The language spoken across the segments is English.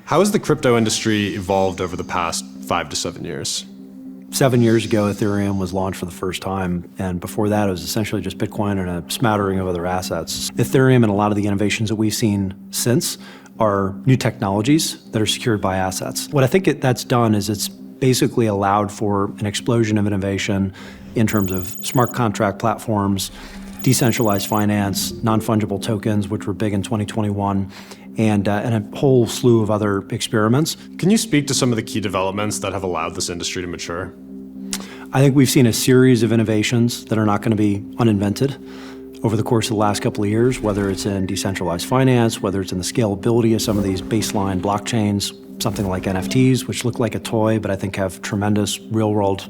How has the crypto industry evolved over the past 5 to 7 years? 7 years ago, Ethereum was launched for the first time, and before that, it was essentially just Bitcoin and a smattering of other assets. Ethereum and a lot of the innovations that we've seen since are new technologies that are secured by assets. What I think that's done is it's basically allowed for an explosion of innovation in terms of smart contract platforms, decentralized finance, non-fungible tokens, which were big in 2021, and a whole slew of other experiments. Can you speak to some of the key developments that have allowed this industry to mature? I think we've seen a series of innovations that are not going to be uninvented over the course of the last couple of years, whether it's in decentralized finance, whether it's in the scalability of some of these baseline blockchains, something like NFTs, which look like a toy, but I think have tremendous real-world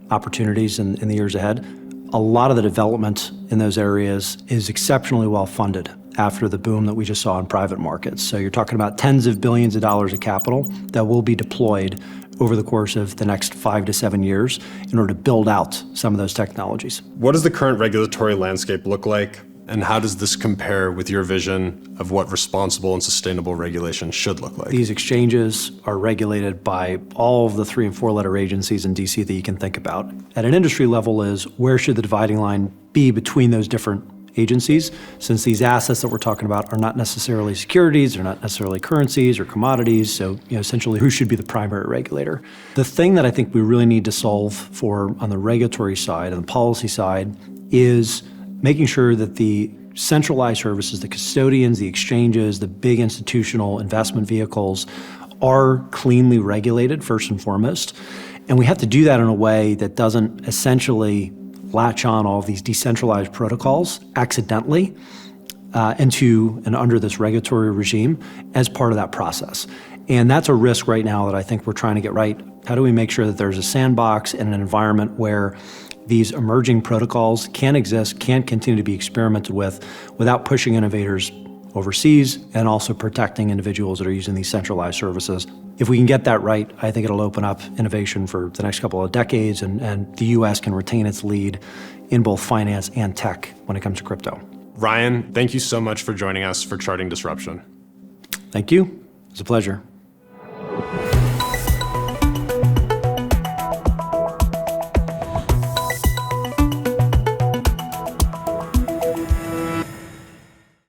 opportunities in the years ahead. A lot of the development in those areas is exceptionally well funded after the boom that we just saw in private markets. So you're talking about tens of billions of dollars of capital that will be deployed over the course of the next 5 to 7 years in order to build out some of those technologies. What does the current regulatory landscape look like, and how does this compare with your vision of what responsible and sustainable regulation should look like? These exchanges are regulated by all of the 3- and 4-letter agencies in DC that you can think about. At an industry level is where should the dividing line be between those different agencies, since these assets that we're talking about are not necessarily securities, they're not necessarily currencies or commodities, so essentially who should be the primary regulator? The thing that I think we really need to solve for on the regulatory side and the policy side is making sure that the centralized services, the custodians, the exchanges, the big institutional investment vehicles are cleanly regulated first and foremost. And we have to do that in a way that doesn't essentially latch on all of these decentralized protocols accidentally into and under this regulatory regime as part of that process. And that's a risk right now that I think we're trying to get right. How do we make sure that there's a sandbox and an environment where these emerging protocols can exist, can continue to be experimented with without pushing innovators overseas and also protecting individuals that are using these centralized services? If we can get that right, I think it'll open up innovation for the next couple of decades, and the US can retain its lead in both finance and tech when it comes to crypto. Ryan, thank you so much for joining us for Charting Disruption. Thank you. It's a pleasure.